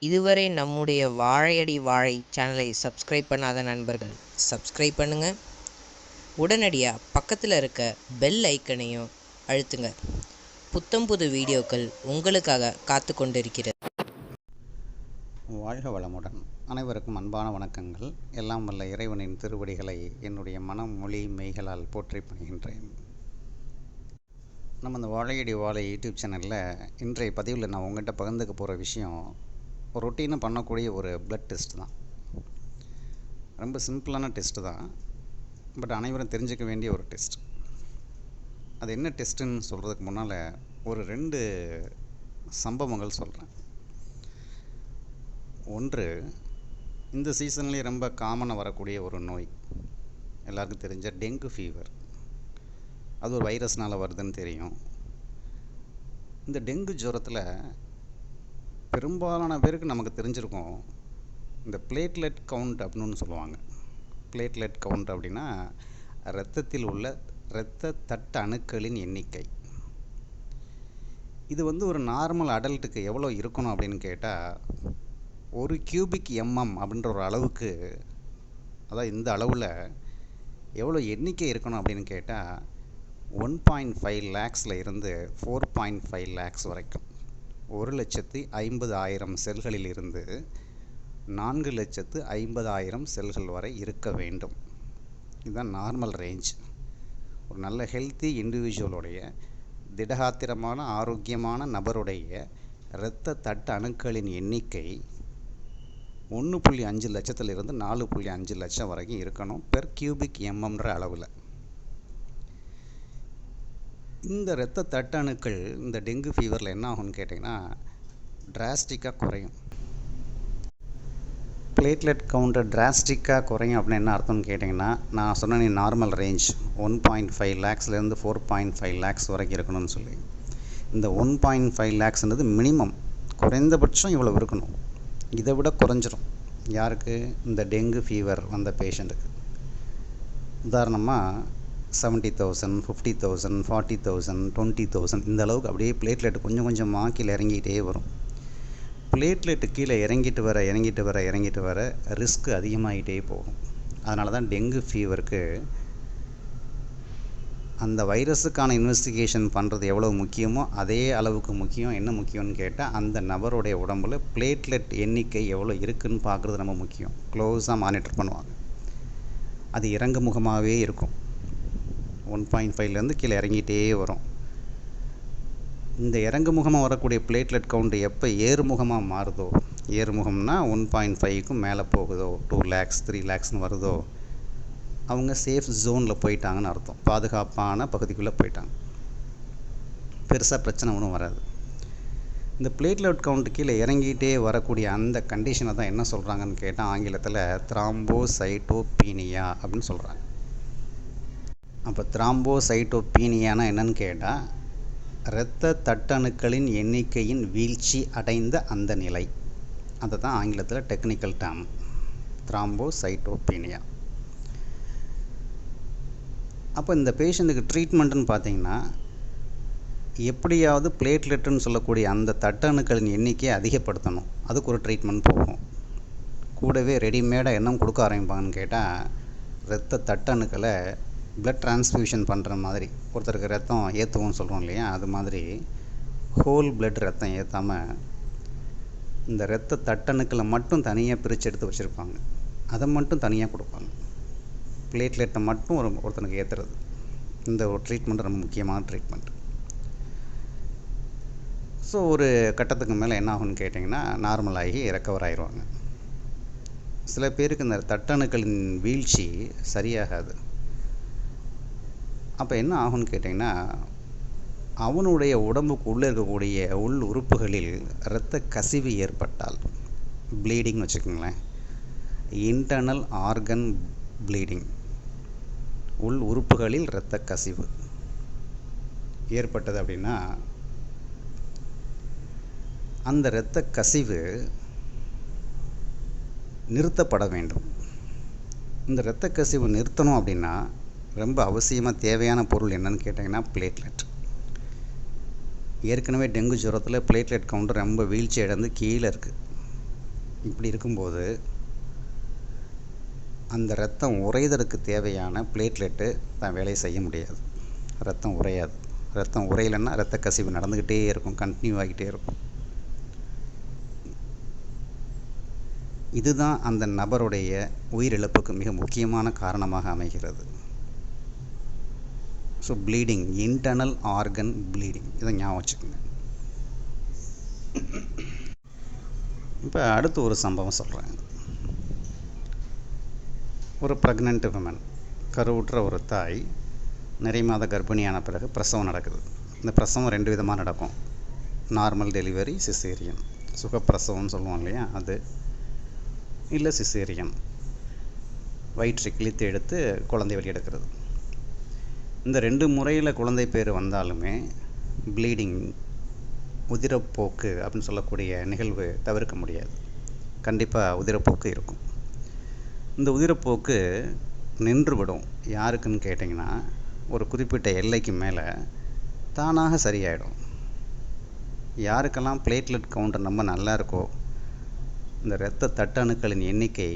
இதுவரை நம்முடைய வாழையடி வாழை சேனலை சப்ஸ்கிரைப் பண்ணாத நண்பர்கள் சப்ஸ்கிரைப் பண்ணுங்கள். உடனடியாக பக்கத்தில் இருக்க பெல் ஐக்கனையும் அழுத்துங்க. புத்தம்புது வீடியோக்கள் உங்களுக்காக காத்து கொண்டிருக்கிறது. வாழ்க வளமுடன். அனைவருக்கும் அன்பான வணக்கங்கள். எல்லாம் வல்ல இறைவனின் திருவடிகளை என்னுடைய மனம் மொழி மெய்களால் போற்றி பணிகின்றேன். நம்ம இந்த வாழையடி வாழை யூடியூப் சேனலில் இன்றைய பதிவில் நான் உங்கள்கிட்ட பகிர்ந்துக்க போகிற விஷயம் ரொட்டீனாக பண்ணக்கூடிய ஒரு பிளட் டெஸ்ட் தான். ரொம்ப சிம்பிளான டெஸ்ட்டு தான், பட் அனைவரும் தெரிஞ்சுக்க வேண்டிய ஒரு டெஸ்ட். அது என்ன டெஸ்ட்டுன்னு சொல்கிறதுக்கு முன்னால் ஒரு 2 சம்பவங்கள் சொல்கிறேன். ஒன்று, இந்த சீசன்லேயே ரொம்ப காமனாக வரக்கூடிய ஒரு நோய், எல்லாருக்கும் தெரிஞ்ச டெங்கு ஃபீவர். அது ஒரு வைரஸ்னால் வருதுன்னு தெரியும். இந்த டெங்கு ஜுரத்தில் பெரும்பாலான பேருக்கு நமக்கு தெரிஞ்சிருக்கும், இந்த பிளேட்லெட் கவுண்ட் அப்படின்னு சொல்லுவாங்க. பிளேட்லெட் கவுண்ட் அப்படின்னா இரத்தத்தில் உள்ள இரத்த தட்டு அணுக்களின் எண்ணிக்கை. இது ஒரு நார்மல் அடல்ட்டுக்கு எவ்வளோ இருக்கணும் அப்படின்னு கேட்டால், 1 கியூபிக் எம்எம் அப்படின்ற ஒரு அளவுக்கு, அதாவது இந்த அளவில் எவ்வளோ எண்ணிக்கை இருக்கணும் அப்படின்னு கேட்டால் 1.5 லேக்ஸில் இருந்து 4.5 லேக்ஸ் வரைக்கும், 1,50,000 செல்களில் இருந்து 4,50,000 செல்கள் வரை இருக்க வேண்டும். இதுதான் நார்மல் ரேஞ்ச். ஒரு நல்ல ஹெல்த்தி இண்டிவிஜுவலுடைய, திடகாத்திரமான ஆரோக்கியமான நபருடைய இரத்த தட்டு அணுக்களின் எண்ணிக்கை 1.5 லட்சத்திலிருந்து 4.5 லட்சம் வரைக்கும் இருக்கணும் பெர் கியூபிக் எம்எம்ன்ற அளவில். இந்த இரத்த தட்டு அணுக்கள் இந்த டெங்கு ஃபீவரில் என்ன ஆகும்னு கேட்டிங்கன்னா டிராஸ்டிக்காக குறையும். பிளேட்லெட் கவுண்டர் டிராஸ்டிக்காக குறையும் அப்படின்னு என்ன அர்த்தம்னு கேட்டிங்கன்னா, நான் சொன்ன நார்மல் ரேஞ்ச் 1.5 லேக்ஸ்லேருந்து 4.5 லேக்ஸ் வரைக்கும் இருக்கணும்னு சொல்லி, இந்த 1.5 லேக்ஸ்ன்றது மினிமம், குறைந்தபட்சம் இவ்வளோ இருக்கணும். இதை விட குறைஞ்சிரும் யாருக்கு? இந்த டெங்கு ஃபீவர் வந்த பேஷண்ட்டுக்கு. உதாரணமாக 70,000, 50,000, 40,000, 20,000 இந்த அளவுக்கு அப்படியே பிளேட்லெட் கொஞ்சம் கொஞ்சமாக கீழே இறங்கிக்கிட்டே வரும். பிளேட்லெட்டு கீழே இறங்கிட்டு வர ரிஸ்க் அதிகமாகிட்டே போகும். அதனால தான் டெங்கு ஃபீவருக்கு அந்த வைரஸுக்கான இன்வெஸ்டிகேஷன் பண்ணுறது எவ்வளோ முக்கியமோ அதே அளவுக்கு முக்கியம். என்ன முக்கியம்னு கேட்டால், அந்த நபருடைய உடம்புல பிளேட்லெட் எண்ணிக்கை எவ்வளோ இருக்குதுன்னு பார்க்குறது ரொம்ப முக்கியம். க்ளோஸாக மானிட்டர் பண்ணுவாங்க. அது இறங்கு முகமாகவே இருக்கும். 1.5லேருந்து கீழே இறங்கிட்டே வரும். இந்த இறங்கு முகமாக வரக்கூடிய பிளேட்லெட் கவுண்ட் எப்போ ஏறுமுகமாக மாறுதோ, ஏறுமுகம்னா 1.5க்கும் மேலே போகுதோ, 2 லேக்ஸ் 3 லேக்ஸ்னு வருதோ, அவங்க சேஃப் ஜோனில் போயிட்டாங்கன்னு அர்த்தம். பாதுகாப்பான பகுதிக்குள்ளே போயிட்டாங்க, பெருசாக பிரச்சனை ஒன்றும் வராது. இந்த பிளேட்லெட் கவுண்ட் கீழே இறங்கிட்டே வரக்கூடிய அந்த கண்டிஷனை தான் என்ன சொல்கிறாங்கன்னு கேட்டால், ஆங்கிலத்தில் த்ராம்போசைட்டோபீனியா அப்படின்னு சொல்கிறாங்க. அப்போ த்ராம்போசைட்டோபீனியானா என்னன்னு கேட்டால், இரத்த தட்டணுக்களின் எண்ணிக்கையின் வீழ்ச்சி அடைந்த அந்த நிலை. அதை தான் ஆங்கிலத்தில் டெக்னிக்கல் டேர்ம் த்ராம்போசைட்டோபீனியா. அப்போ இந்த பேஷண்ட்டுக்கு ட்ரீட்மெண்ட்டுன்னு பார்த்தீங்கன்னா, எப்படியாவது பிளேட்லெட்டுன்னு சொல்லக்கூடிய அந்த தட்டணுக்களின் எண்ணிக்கையை அதிகப்படுத்தணும். அதுக்கு ஒரு ட்ரீட்மெண்ட் போகும். கூடவே ரெடிமேடாக என்ன கொடுக்க ஆரம்பிப்பாங்கன்னு கேட்டால், இரத்த தட்டணுக்களை பிளட் டிரான்ஸ்ஃபியூஷன் பண்ணுற மாதிரி, ஒருத்தருக்கு ரத்தம் ஏற்றுவோம்னு சொல்கிறோம் இல்லையா, அது மாதிரி ஹோல் பிளட் ரத்தம் ஏற்றாமல் இந்த இரத்த தட்டணுக்களை மட்டும் தனியாக பிரித்து எடுத்து வச்சுருப்பாங்க. அதை மட்டும் தனியாக கொடுப்பாங்க. பிளேட்லெட்டை மட்டும் ஒருத்தனுக்கு ஏற்றுறது. இந்த ஒரு ட்ரீட்மெண்ட் ரொம்ப முக்கியமான ட்ரீட்மெண்ட். ஸோ ஒரு கட்டத்துக்கு மேலே என்ன ஆகும்னு கேட்டிங்கன்னா, நார்மலாகி ரெக்கவர் ஆகிடுவாங்க. சில பேருக்கு இந்த தட்டணுக்களின் வீழ்ச்சி சரியாகாது. அப்போ என்ன ஆகும்னு கேட்டிங்கன்னா, அவனுடைய உடம்புக்கு உள்ளே இருக்கக்கூடிய உள் உறுப்புகளில் இரத்த கசிவு ஏற்பட்டால், ப்ளீடிங்னு வச்சுக்கோங்களேன், இன்டர்னல் ஆர்கன் ப்ளீடிங், உள் உறுப்புகளில் இரத்த கசிவு ஏற்பட்டது அப்படின்னா, அந்த இரத்த கசிவு நிறுத்தப்பட வேண்டும். இந்த இரத்த கசிவு நிறுத்தணும் அப்படின்னா ரொம்ப அவசியமாக தேவையான பொருள் என்னன்னு கேட்டிங்கன்னா பிளேட்லெட். ஏற்கனவே டெங்கு ஜுரத்தில் பிளேட்லெட் கவுண்ட் ரொம்ப வீழ்ச்சி அடைந்து கீழே இருக்குது. இப்படி இருக்கும்போது அந்த ரத்தம் உறைதலுக்கு தேவையான பிளேட்லெட்டு தான் வேலையை செய்ய முடியாது, ரத்தம் உறையாது. ரத்தம் உறையலைன்னா ரத்த கசிவு நடந்துக்கிட்டே இருக்கும், கண்டினியூ ஆகிட்டே இருக்கும். இதுதான் அந்த நபருடைய உயிரிழப்புக்கு மிக முக்கியமான காரணமாக அமைகிறது. So bleeding, internal organ bleeding, இதை ஞாபகம் வச்சுக்கோங்க. இப்போ அடுத்து ஒரு சம்பவம் சொல்கிறேன். ஒரு ப்ரெக்னென்ட் விமன், கருவுற்ற ஒரு தாய் நிறைய மாத கர்ப்பிணியான பிறகு பிரசவம் நடக்குது. இந்த பிரசவம் 2 விதமாக நடக்கும். Normal delivery, caesarean. சுகப்பிரசவம்னு சொல்லுவோம் இல்லையா, அது இல்லை சிசேரியன், வயிற்றை கிழித்து எடுத்து குழந்தை வெளியெடுக்கிறது. இந்த 2 முறையில் குழந்தை பேர் வந்தாலுமே ப்ளீடிங், உதிரப்போக்கு அப்படின்னு சொல்லக்கூடிய நிகழ்வு தவிர்க்க முடியாது. கண்டிப்பாக உதிரப்போக்கு இருக்கும். இந்த உதிரப்போக்கு நின்றுவிடும். யாருக்குன்னு கேட்டிங்கன்னா, ஒரு குறிப்பிட்ட எல்லைக்கு மேலே தானாக சரியாயிடும். யாருக்கெல்லாம் பிளேட்லெட் கவுண்டர் ரொம்ப நல்லா இருக்கோ, இந்த இரத்த தட்டணுக்களின் எண்ணிக்கை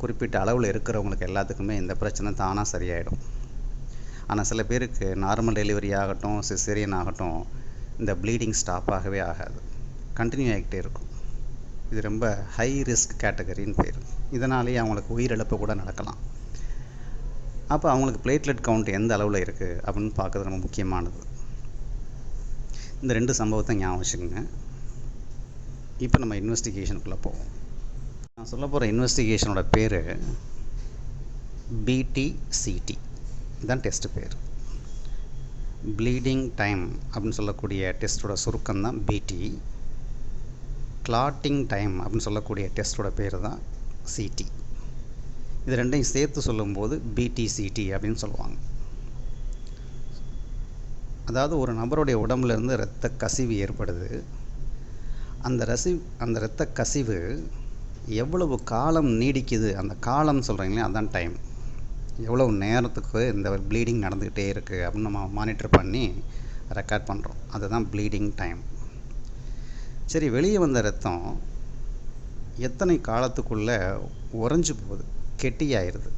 குறிப்பிட்ட அளவில் இருக்கிறவங்களுக்கு எல்லாத்துக்குமே இந்த பிரச்சனை தானாக சரியாயிடும். ஆனால் சில பேருக்கு நார்மல் டெலிவரி ஆகட்டும், சிசேரியன் ஆகட்டும், இந்த ப்ளீடிங் ஸ்டாப் ஆகவே ஆகாது, கண்டினியூ ஆகிக்கிட்டே இருக்கும். இது ரொம்ப ஹை ரிஸ்க் கேட்டகரின்னு பேர். இதனாலேயே அவங்களுக்கு உயிரிழப்பு கூட நடக்கலாம். அப்போ அவங்களுக்கு பிளேட்லெட் கவுண்ட் எந்த அளவில் இருக்குது அப்படின்னு பார்க்குறது ரொம்ப முக்கியமானது. இந்த 2 சம்பவத்தை ஞாபகம் வச்சுக்கோங்க. இப்போ நம்ம இன்வெஸ்டிகேஷனுக்குள்ளே போவோம். நான் சொல்ல போகிற இன்வெஸ்டிகேஷனோட பேர் BTCT, இதுதான் டெஸ்ட்டு பேர். ப்ளீடிங் டைம் அப்படின்னு சொல்லக்கூடிய டெஸ்ட்டோட சுருக்கம் தான் BT. கிளாட்டிங் டைம் அப்படின்னு சொல்லக்கூடிய டெஸ்ட்டோட பேர் தான் CT. இது ரெண்டையும் சேர்த்து சொல்லும்போது BTCT அப்படின்னு சொல்லுவாங்க. அதாவது ஒரு நபருடைய உடம்புலேருந்து இரத்த கசிவு ஏற்படுது. அந்த இரத்த கசிவு எவ்வளவு காலம் நீடிக்குது, அந்த காலம் சொல்கிறீங்களே அதான் டைம். எவ்வளவு நேரத்துக்கு இந்த ப்ளீடிங் நடந்துக்கிட்டே இருக்குது அப்படின்னு நம்ம மானிட்டர் பண்ணி ரெக்கார்ட் பண்ணுறோம். அதுதான் ப்ளீடிங் டைம். சரி, வெளியே வந்த ரத்தம் எத்தனை காலத்துக்குள்ளே உறைஞ்சி போகுது, கெட்டியாயிருது,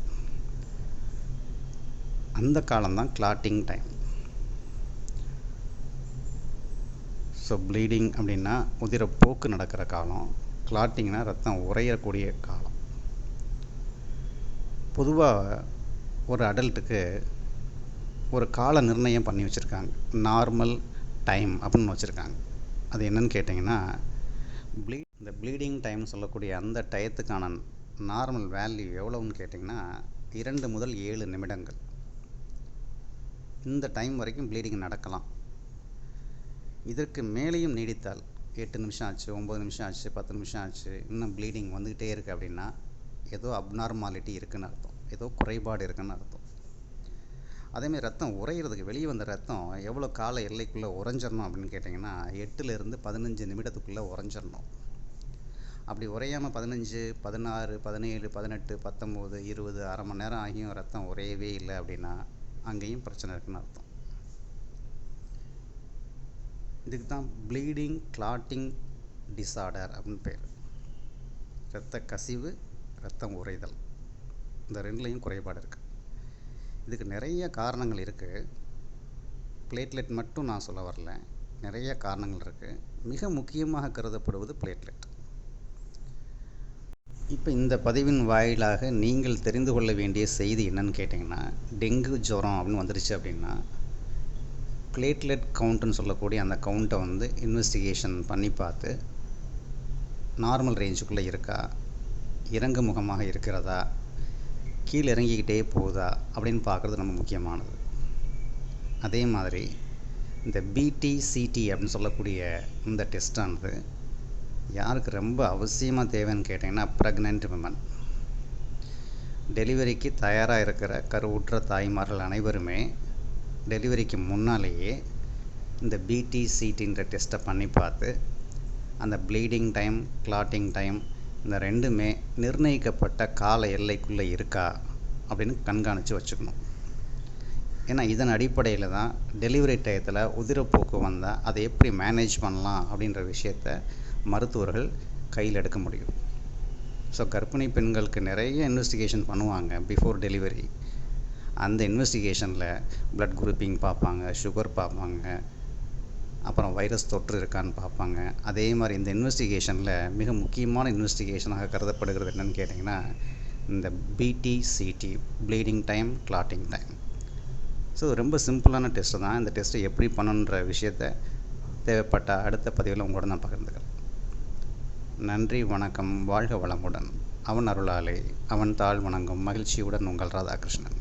அந்த காலம்தான் கிளாட்டிங் டைம். ஸோ ப்ளீடிங் அப்படின்னா உதிரப்போக்கு நடக்கிற காலம், கிளாட்டிங்னா ரத்தம் உறையக்கூடிய காலம். பொதுவாக ஒரு அடல்ட்டுக்கு ஒரு கால நிர்ணயம் பண்ணி வச்சுருக்காங்க, நார்மல் டைம் அப்படின்னு வச்சுருக்காங்க. அது என்னன்னு கேட்டிங்கன்னா, இந்த ப்ளீடிங் டைம் சொல்லக்கூடிய அந்த டயத்துக்கான நார்மல் வேல்யூ எவ்வளோன்னு கேட்டிங்கன்னா 2 முதல் 7 நிமிடங்கள். இந்த டைம் வரைக்கும் ப்ளீடிங் நடக்கலாம். இதற்கு மேலேயும் நீடித்தால் 8 நிமிஷம் ஆச்சு, 9 நிமிஷம் ஆச்சு, 10 நிமிஷம் ஆச்சு, இன்னும் ப்ளீடிங் வந்துக்கிட்டே இருக்குது அப்படின்னா ஏதோ அப்நார்மாலிட்டி இருக்குதுன்னு அர்த்தம், ஏதோ குறைபாடு இருக்குதுன்னு அர்த்தம். அதேமாதிரி ரத்தம் உறையிறதுக்கு, வெளியே வந்த ரத்தம் எவ்வளோ கால எல்லைக்குள்ளே உறைஞ்சிடணும் அப்படின்னு கேட்டிங்கன்னா 8லேருந்து 15 நிமிடத்துக்குள்ளே உறைஞ்சிடணும். அப்படி உறையாமல் 15, 16, 17, 18, 19, 20 அரை மணி நேரம் ஆகியும் ரத்தம் உறையவே இல்லை அப்படின்னா அங்கேயும் பிரச்சனை இருக்குன்னு அர்த்தம். இதுக்கு தான் ப்ளீடிங் கிளாட்டிங் டிஸார்டர் அப்படின்னு பேர். இரத்த கசிவு, ரத்தம் உறைதல், இந்த 2லேயும் குறைபாடு இருக்குது. இதுக்கு நிறைய காரணங்கள் இருக்குது. பிளேட்லெட் மட்டும் நான் சொல்ல வரல, நிறைய காரணங்கள் இருக்குது. மிக முக்கியமாக கருதப்படுவது பிளேட்லெட். இப்போ இந்த பதிவின் வாயிலாக நீங்கள் தெரிந்து கொள்ள வேண்டிய செய்தி என்னன்னு கேட்டிங்கன்னா, டெங்கு ஜுரம் அப்படின்னு வந்துருச்சு அப்படின்னா பிளேட்லெட் கவுண்ட்டுன்னு சொல்லக்கூடிய அந்த கவுண்ட்டை வந்து இன்வெஸ்டிகேஷன் பண்ணி பார்த்து நார்மல் ரேஞ்சுக்குள்ளே இருக்கா, இறங்கு முகமாக இருக்கிறதா, கீழே இறங்கிக்கிட்டே போகுதா அப்படின்னு பார்க்குறது ரொம்ப முக்கியமானது. அதே மாதிரி இந்த BTCT அப்படின்னு சொல்லக்கூடிய இந்த டெஸ்ட்டானது யாருக்கு ரொம்ப அவசியமாக தேவைன்னு கேட்டிங்கன்னா, ப்ரெக்னென்ட் விமன், டெலிவரிக்கு தயாராக இருக்கிற கருவுற்ற தாய்மார்கள் அனைவருமே டெலிவரிக்கு முன்னாலேயே இந்த BTCTன்ற டெஸ்ட்டை பண்ணி பார்த்து அந்த ப்ளீடிங் டைம், கிளாட்டிங் டைம், இந்த 2மே நிர்ணயிக்கப்பட்ட கால எல்லைக்குள்ளே இருக்கா அப்படின்னு கண்காணித்து வச்சுக்கணும். ஏன்னா இதன் அடிப்படையில் தான் டெலிவரி டயத்தில் உதிரப்போக்கு வந்தால் அதை எப்படி மேனேஜ் பண்ணலாம் அப்படின்ற விஷயத்த மருத்துவர்கள் கையில் எடுக்க முடியும். ஸோ கர்ப்பிணி பெண்களுக்கு நிறைய இன்வெஸ்டிகேஷன் பண்ணுவாங்க பிஃபோர் டெலிவரி. அந்த இன்வெஸ்டிகேஷனில் ப்ளட் குரூப்பிங் பார்ப்பாங்க, சுகர் பார்ப்பாங்க, அப்புறம் வைரஸ் தொற்று இருக்கான்னு பார்ப்பாங்க. அதே மாதிரி இந்த இன்வெஸ்டிகேஷனில் மிக முக்கியமான இன்வெஸ்டிகேஷனாக கருதப்படுகிறது என்னென்னு கேட்டிங்கன்னா இந்த BT CT, bleeding time, clotting time. So ரொம்ப சிம்பிளான டெஸ்ட்டு தான். இந்த டெஸ்ட்டை எப்படி பண்ணணுன்ற விஷயத்தை தேவைப்பட்ட அடுத்த பதிவில் உங்களோட நான் பகிர்ந்துக்கிறேன். நன்றி, வணக்கம், வாழ்க வளமுடன். அவன் அருளாலே அவன் தாழ் வணங்கும் மகிழ்ச்சியுடன் உங்கள் ராதாகிருஷ்ணன்.